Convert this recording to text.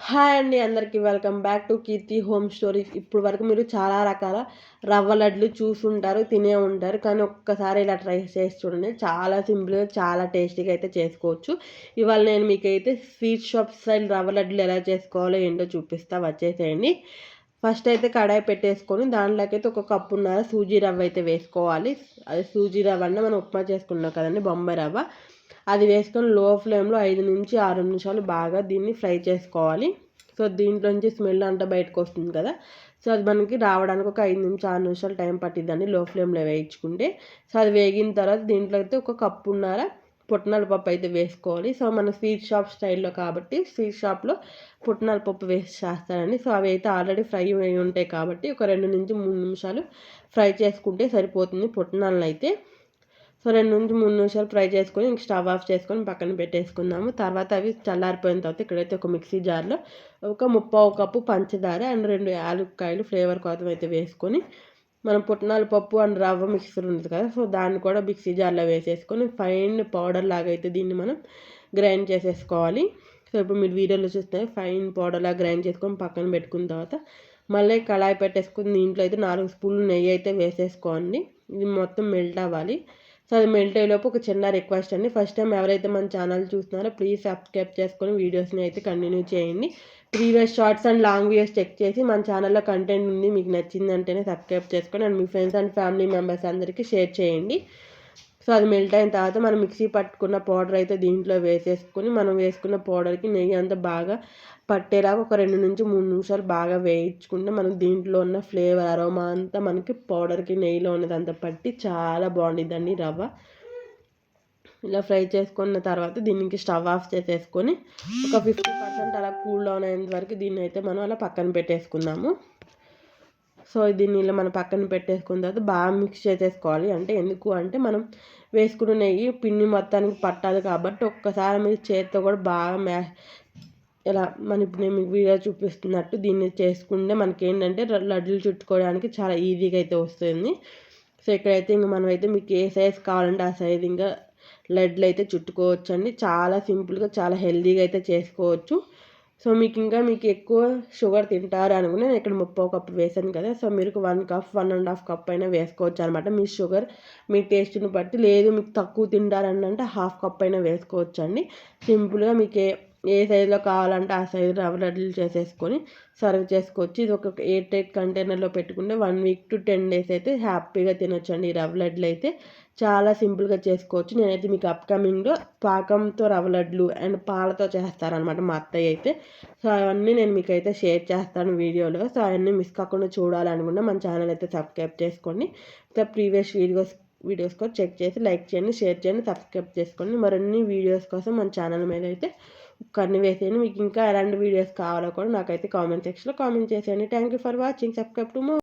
Hi అండి, అందరికీ welcome back to Keerthi home stories. ఇప్పుడు వరకు మీరు చాలా రకాల రవ్వ లడ్లు చూసుంటారు, తినే ఉంటారు. కానీ ఒక్కసారి ఇలా ట్రై చేసి చూడండి, చాలా సింపుల్గా చాలా టేస్టీగా అయితే చేసుకోవచ్చు. ఇవాళ నేను మీకైతే స్వీట్ షాప్ స్టైల్ రవ్వ లడ్లు ఎలా చేసుకోవాలో ఏంటో చూపిస్తా, వచ్చేసేయండి. ఫస్ట్ అయితే కడాయి పెట్టేసుకొని దాంట్లోకి అయితే ఒక కప్పున్నర సూజీ రవ్వ అయితే వేసుకోవాలి. అది సూజీ రవ్వ అంటే మనం ఉప్మా చేసుకున్నాం కదండి, బొంబాయి రవ్వ. అది వేసుకొని లో ఫ్లేమ్లో 5 నుంచి 6 నిమిషాలు బాగా దీన్ని ఫ్రై చేసుకోవాలి. సో దీంట్లోంచి స్మెల్ అంతా బయటకు వస్తుంది కదా, సో అది మనకి రావడానికి ఒక 5 నుంచి 6 నిమిషాలు టైం పట్టిద్దండి లో ఫ్లేమ్లో వేయించుకుంటే. సో అది వేగిన తర్వాత దీంట్లో అయితే ఒక కప్పున్నర పుట్నాల పప్పు అయితే వేసుకోవాలి. సో మన స్వీట్ షాప్ స్టైల్లో కాబట్టి స్వీట్ షాప్లో పుట్నాల పప్పు వేసి చేస్తారండి. సో అవి అయితే ఆల్రెడీ ఫ్రై అయి ఉంటాయి కాబట్టి ఒక 2 నుంచి 3 నిమిషాలు ఫ్రై చేసుకుంటే సరిపోతుంది పుట్నాలను అయితే. సో 2 నుంచి 3 నిమిషాలు ఫ్రై చేసుకొని ఇంక స్టవ్ ఆఫ్ చేసుకొని పక్కన పెట్టేసుకుందాము. తర్వాత అవి చల్లారిపోయిన తర్వాత ఇక్కడైతే ఒక మిక్సీ జార్లో ఒక 3/4 కప్పు పంచదార అండ్ 2 యాలక్కాయలు ఫ్లేవర్ కోసం అయితే వేసుకొని, మనం పుట్నాల పప్పు అండ్ రవ్వ మిక్సర్ ఉంది కదా, సో దాన్ని కూడా మిక్సీ జార్లో వేసేసుకొని ఫైన్ పౌడర్ లాగా అయితే దీన్ని మనం గ్రైండ్ చేసేసుకోవాలి. సో ఇప్పుడు మీరు వీడియోలో చూస్తే ఫైన్ పౌడర్ లాగా గ్రైండ్ చేసుకొని పక్కన పెట్టుకున్న తర్వాత మళ్ళీ కళాయి పెట్టేసుకుని దీంట్లో అయితే 4 స్పూన్లు నెయ్యి అయితే వేసేసుకోండి. ఇది మొత్తం మెల్ట్ అవ్వాలి. సో అది మెల్ట్ అయ్యేలోపు ఒక చిన్న రిక్వెస్ట్ అండి, ఫస్ట్ టైం ఎవరైతే మన ఛానల్ చూస్తున్నారో ప్లీజ్ సబ్స్క్రైబ్ చేసుకొని వీడియోస్ని అయితే కంటిన్యూ చేయండి. Previous shorts and long videos check చేసి మన ఛానల్లో కంటెంట్ ఉంది మీకు నచ్చిందంటేనే సబ్స్క్రైబ్ చేసుకొని అండ్ మీ ఫ్రెండ్స్ అండ్ ఫ్యామిలీ మెంబర్స్ అందరికీ షేర్ చేయండి. సో అది మెల్ట్ అయిన తర్వాత మనం మిక్సీ పట్టుకున్న పౌడర్ అయితే దీంట్లో వేసేసుకొని మనం వేసుకున్న పౌడర్కి నెయ్యి అంతా బాగా పట్టేలాగా ఒక 2 నుంచి 3 నిమిషాలు బాగా వేయించుకుంటే మనకు దీంట్లో ఉన్న ఫ్లేవర్ అరోమా అంతా మనకి పౌడర్కి నెయ్యిలో ఉన్నదంతా పట్టి చాలా బాగుండిద్దండి రవ్వ. ఇలా ఫ్రై చేసుకున్న తర్వాత దీనికి స్టవ్ ఆఫ్ చేసేసుకొని ఒక 50% అలా కూల్ డౌన్ అయ్యేంత వరకు దీన్ని అయితే మనం అలా పక్కన పెట్టేసుకుందాము. సో దీన్ని ఇలా మనం పక్కన పెట్టేసుకున్న తర్వాత బాగా మిక్స్ చేసేసుకోవాలి. అంటే ఎందుకు అంటే మనం వేసుకున్న నెయ్యి పిండి మొత్తానికి పట్టాలి కాబట్టి ఒక్కసారి మీరు చేతితో కూడా బాగా ఇలా ఇప్పుడు నేను మీకు వీడియో చూపిస్తున్నట్టు దీన్ని చేసుకుంటే మనకి ఏంటంటే లడ్డూలు చుట్టుకోవడానికి చాలా ఈజీగా అయితే వస్తుంది. సో ఇక్కడైతే ఇంక మనమైతే మీకు ఏ సైజ్ కావాలంటే ఆ సైజ్ ఇంకా లడ్లు అయితే చుట్టుకోవచ్చు అండి. చాలా సింపుల్గా చాలా హెల్తీగా అయితే చేసుకోవచ్చు. సో మీకు ఎక్కువ షుగర్ తింటారు అనుకుని నేను ఇక్కడ 3/4 కప్పు వేసాను కదా, సో మీరు 1 కప్ 1.5 కప్ అయినా వేసుకోవచ్చు అనమాట. మీ షుగర్ మీ టేస్ట్ని బట్టి, లేదు మీకు తక్కువ తింటారని అంటే 1/2 కప్ అయినా వేసుకోవచ్చు అండి. సింపుల్గా మీకు ఏ సైజులో కావాలంటే ఆ సైజు రవ్వ లడ్డూలు చేసేసుకొని సర్వ్ చేసుకోవచ్చు. ఇది ఒక ఎయిర్ టైట్ కంటైనర్లో పెట్టుకుంటే 1 వీక్ to 10 డేస్ అయితే హ్యాపీగా తినొచ్చు అండి. ఈ రవ్వ లడ్లు అయితే చాలా సింపుల్గా చేసుకోవచ్చు. నేనైతే మీకు అప్కమింగ్లో పాకంతో రవ్వ లడ్లు అండ్ పాలతో చేస్తారనమాట మా అత్తయ్య అయితే. సో అవన్నీ నేను మీకు అయితే షేర్ చేస్తాను వీడియోలో. సో అవన్నీ మిస్ కాకుండా చూడాలనుకుంటే మన ఛానల్ అయితే సబ్స్క్రైబ్ చేసుకోండి. సో ప్రీవియస్ వీడియోస్ కూడా చెక్ చేసి లైక్ చేయండి, షేర్ చేయండి, సబ్స్క్రైబ్ చేసుకోండి. మరిన్ని వీడియోస్ కోసం మన ఛానల్ మీద అయితే కన్ను వేసేయండి. మీకు ఇంకా ఎలాంటి వీడియోస్ కావాలో కూడా నాకైతే కామెంట్ సెక్షన్లో కామెంట్ చేసేయండి. Thank you for watching. Subscribe to more.